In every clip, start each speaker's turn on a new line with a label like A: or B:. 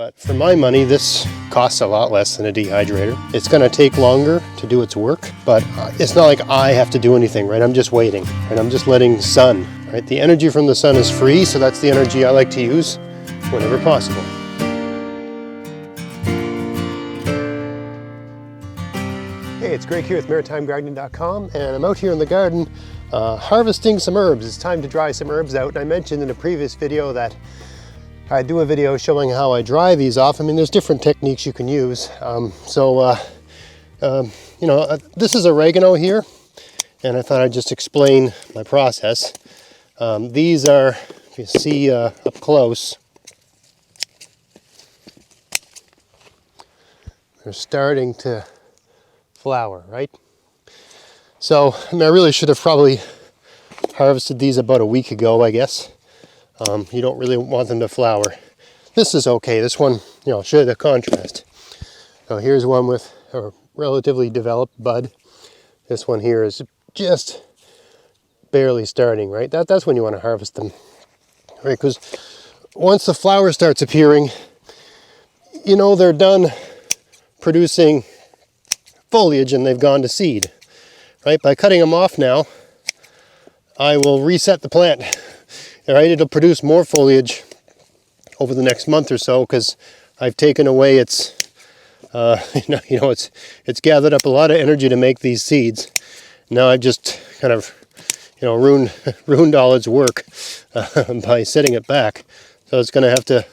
A: But for my money, this costs a lot less than a dehydrator. It's going to take longer to do its work, but it's not like I have to do anything, right? I'm just waiting, and I'm just letting sun, right? The energy from the sun is free, so that's the energy I like to use whenever possible. Hey, it's Greg here with MaritimeGardening.com, and I'm out here in the garden harvesting some herbs. It's time to dry some herbs out. And I mentioned in a previous video that I do a video showing how I dry these off. I mean, there's different techniques you can use. This is oregano here, and I thought I'd just explain my process. These are, if you see up close, they're starting to flower, right? So, I mean, I really should have probably harvested these about a week ago, I guess. You don't really want them to flower. This is okay. This one, show you the contrast. So here's one with a relatively developed bud. This one here is just barely starting, right? That's when you want to harvest them, right? Because once the flower starts appearing, they're done producing foliage and they've gone to seed, right? By cutting them off now, I will reset the plant. Right, it'll produce more foliage over the next month or so because I've taken away its, it's gathered up a lot of energy to make these seeds. Now I've just kind of, ruined all its work by setting it back. So it's going to have to,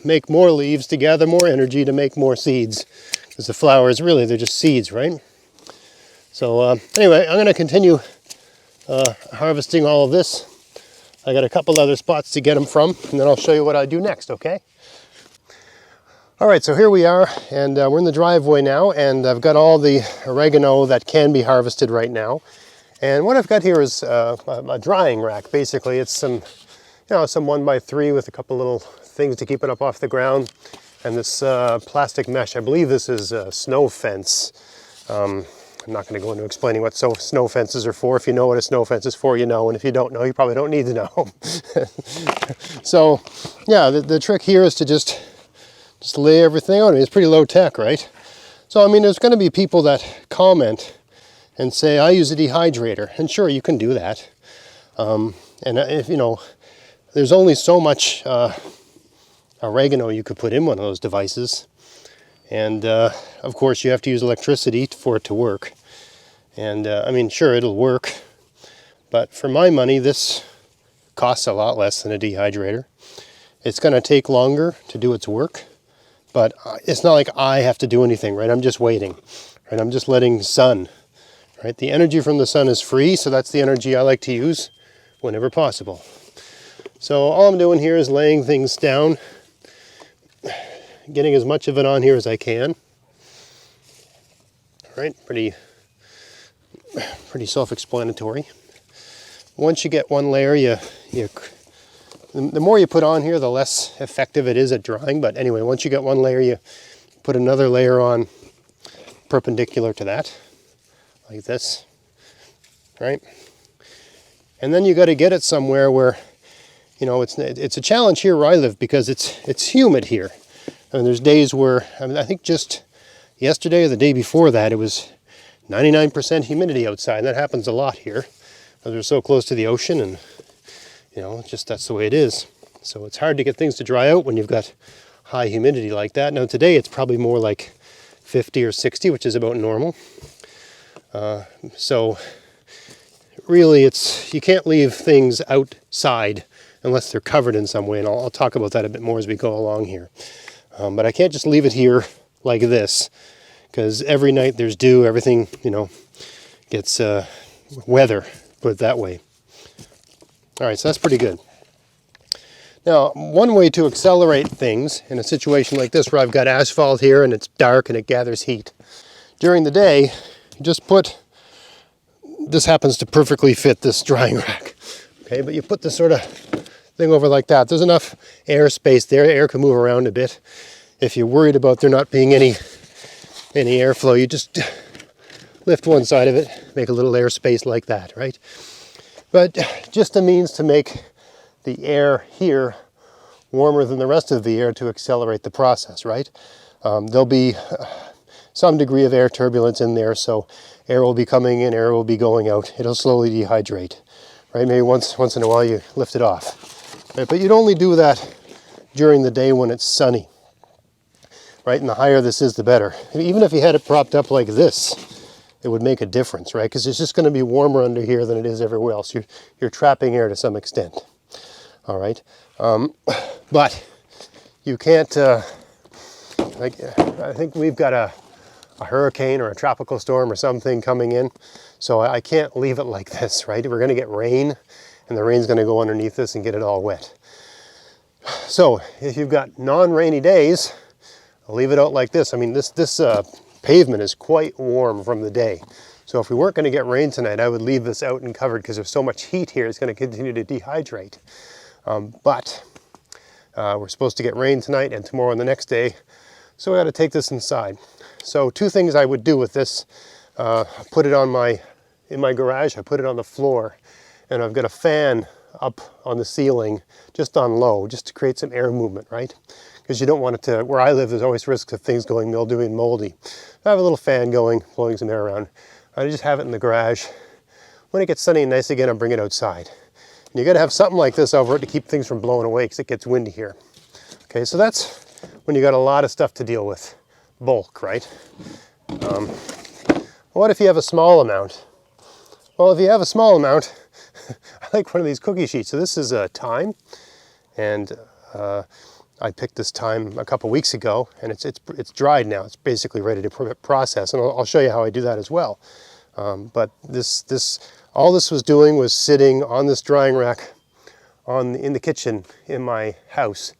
A: make more leaves to gather more energy to make more seeds. Because the flowers, really, they're just seeds, right? So anyway, I'm going to continue harvesting all of this. I got a couple other spots to get them from, and then I'll show you what I do next, okay? All right, so here we are, and we're in the driveway now, and I've got all the oregano that can be harvested right now. And what I've got here is a drying rack, basically. It's some 1x3 with a couple little things to keep it up off the ground, and this plastic mesh. I believe this is a snow fence. I'm not going to go into explaining what snow fences are for. If you know what a snow fence is for, you know, and if you don't know, you probably don't need to know. So, yeah, the trick here is to just lay everything on. I mean, it's pretty low tech, right? So, I mean, there's going to be people that comment and say, I use a dehydrator. And sure, you can do that. And if, there's only so much oregano you could put in one of those devices. And of course you have to use electricity for it to work. And I mean, sure, it'll work, but for my money, this costs a lot less than a dehydrator. It's going to take longer to do its work, but it's not like I have to do anything, right? I'm just waiting, right? I'm just letting sun, right? The energy from the sun is free, so that's the energy I like to use whenever possible. So all I'm doing here is laying things down, getting as much of it on here as I can. All right, pretty self-explanatory. Once you get one layer, the more you put on here, the less effective it is at drying. But anyway, once you get one layer, you put another layer on perpendicular to that, like this, right? And then you got to get it somewhere where, it's a challenge here where I live because it's humid here. And there's days where, I think just yesterday or the day before that, it was 99% humidity outside. And that happens a lot here because we're so close to the ocean, and, that's the way it is. So it's hard to get things to dry out when you've got high humidity like that. Now today it's probably more like 50 or 60, which is about normal. So really you can't leave things outside unless they're covered in some way. And I'll talk about that a bit more as we go along here. But I can't just leave it here like this, because every night there's dew, everything, gets weather, put it that way. All right, so that's pretty good. Now, one way to accelerate things in a situation like this where I've got asphalt here and it's dark and it gathers heat. During the day, you just this happens to perfectly fit this drying rack, okay? But you put this sort of thing over like that. There's enough air space there. Air can move around a bit. If you're worried about there not being any airflow, you just lift one side of it, make a little air space like that, right? But just a means to make the air here warmer than the rest of the air to accelerate the process, right? There'll be some degree of air turbulence in there, so air will be coming in, air will be going out. It'll slowly dehydrate, right? Maybe once in a while you lift it off, right? But you'd only do that during the day when it's sunny, right? And the higher this is, the better. Even if you had it propped up like this, it would make a difference, right? Because it's just going to be warmer under here than it is everywhere else. You're trapping air to some extent, all right? But you can't, I think we've got a hurricane or a tropical storm or something coming in, so I can't leave it like this, right? We're going to get rain, and the rain's going to go underneath this and get it all wet. So if you've got non-rainy days, I'll leave it out like this. I mean, this pavement is quite warm from the day. So if we weren't going to get rain tonight, I would leave this out and covered because there's so much heat here, it's going to continue to dehydrate. But we're supposed to get rain tonight and tomorrow and the next day, so we got to take this inside. So two things I would do with this: put it in my garage. I put it on the floor, and I've got a fan up on the ceiling, just on low, just to create some air movement, right? Because you don't want it to. Where I live, there's always risk of things going mildewy and moldy. I have a little fan going, blowing some air around. I just have it in the garage. When it gets sunny and nice again, I'll bring it outside. And you got to have something like this over it to keep things from blowing away, because it gets windy here. Okay, so that's when you got a lot of stuff to deal with. Bulk, right? What if you have a small amount? Well, if you have a small amount, I like one of these cookie sheets. So this is thyme, and I picked this thyme a couple weeks ago, and it's dried now. It's basically ready to process, and I'll show you how I do that as well. But all this was doing was sitting on this drying rack in the kitchen in my house.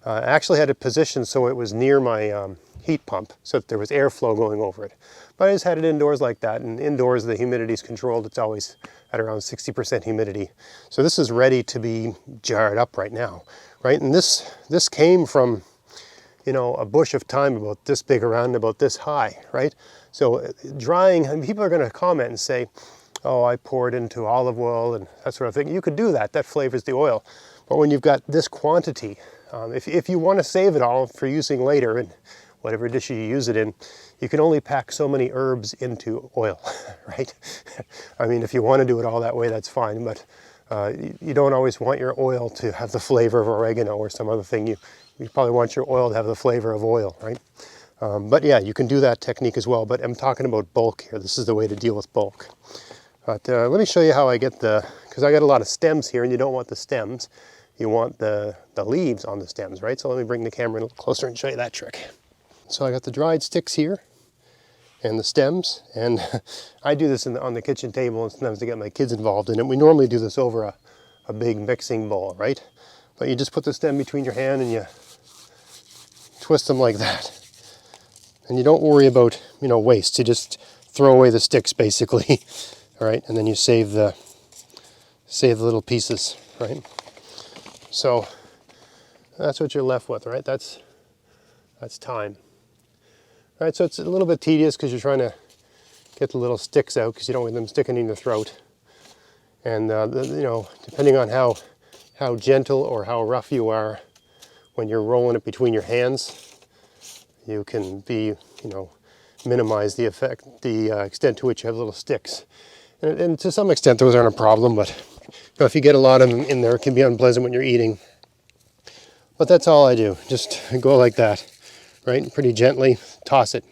A: I actually had it positioned so it was near my heat pump, so that there was airflow going over it. But I just had it indoors like that, and indoors the humidity is controlled. It's always at around 60% humidity. So this is ready to be jarred up right now, right? And this came from, you know, a bush of thyme about this big around, about this high, right? So drying, and people are going to comment and say, oh, I poured into olive oil and that sort of thing. You could do that. That flavors the oil. But when you've got this quantity, if you want to save it all for using later in whatever dish you use it in, you can only pack so many herbs into oil, right? I mean, if you want to do it all that way, that's fine, but you don't always want your oil to have the flavor of oregano or some other thing. You probably want your oil to have the flavor of oil, right? But yeah, you can do that technique as well, but I'm talking about bulk here. This is the way to deal with bulk. But let me show you how I get because I got a lot of stems here, and you don't want the stems. You want the leaves on the stems, right? So let me bring the camera a little closer and show you that trick. So I got the dried sticks here and the stems, and I do this on the kitchen table, and sometimes I get my kids involved in it. We normally do this over a big mixing bowl, right? But you just put the stem between your hand and you twist them like that. And you don't worry about, you know, waste. You just throw away the sticks basically, all right? And then you save the little pieces, right? So that's what you're left with, right? That's thyme. All right, so it's a little bit tedious because you're trying to get the little sticks out because you don't want them sticking in your throat. And you know, depending on how gentle or how rough you are when you're rolling it between your hands, you can be, you know, minimize the extent to which you have little sticks. And to some extent, those aren't a problem, but you know, if you get a lot of them in there, it can be unpleasant when you're eating. But that's all I do. Just go like that, right? Pretty gently, toss it.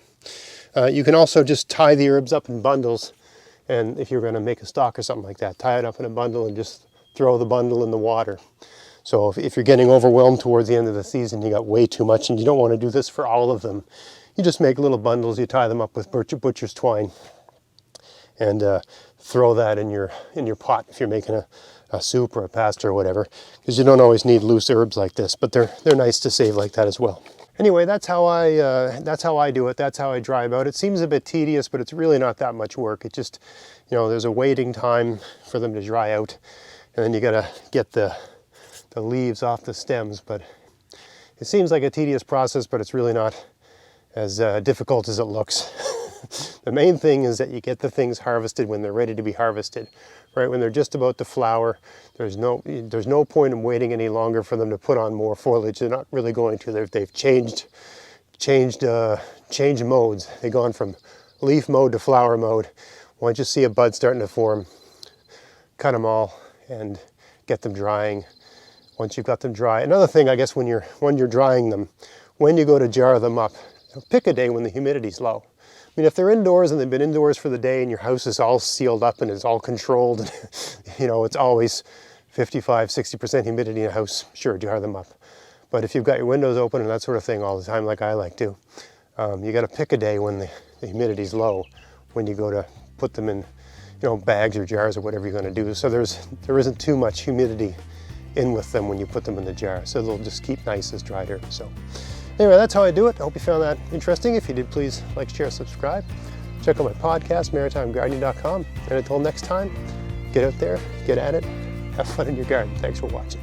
A: You can also just tie the herbs up in bundles, and if you're going to make a stock or something like that, tie it up in a bundle and just throw the bundle in the water. So if you're getting overwhelmed towards the end of the season, you got way too much and you don't want to do this for all of them, you just make little bundles, you tie them up with butcher's twine, and throw that in your pot if you're making a soup or a pasta or whatever, because you don't always need loose herbs like this, but they're nice to save like that as well. Anyway, that's how I do it. That's how I dry them out. It seems a bit tedious, but it's really not that much work. It just, you know, there's a waiting time for them to dry out, and then you got to get the leaves off the stems. But it seems like a tedious process, but it's really not as difficult as it looks. The main thing is that you get the things harvested when they're ready to be harvested, right? When they're just about to flower, there's no point in waiting any longer for them to put on more foliage. They're not really going to. They've changed modes. They've gone from leaf mode to flower mode. Once you see a bud starting to form, cut them all and get them drying. Once you've got them dry, another thing, I guess, when you're drying them, when you go to jar them up, pick a day when the humidity's low. I mean, if they're indoors and they've been indoors for the day and your house is all sealed up and it's all controlled, and, it's always 55, 60% humidity in a house, sure, jar them up. But if you've got your windows open and that sort of thing all the time, like I like to, you got to pick a day when the humidity's low when you go to put them in, bags or jars or whatever you're going to do. So there isn't too much humidity in with them when you put them in the jar. So they'll just keep nice as dried herbs. So anyway, that's how I do it. I hope you found that interesting. If you did, please like, share, subscribe. Check out my podcast, maritimegardening.com. And until next time, get out there, get at it, have fun in your garden. Thanks for watching.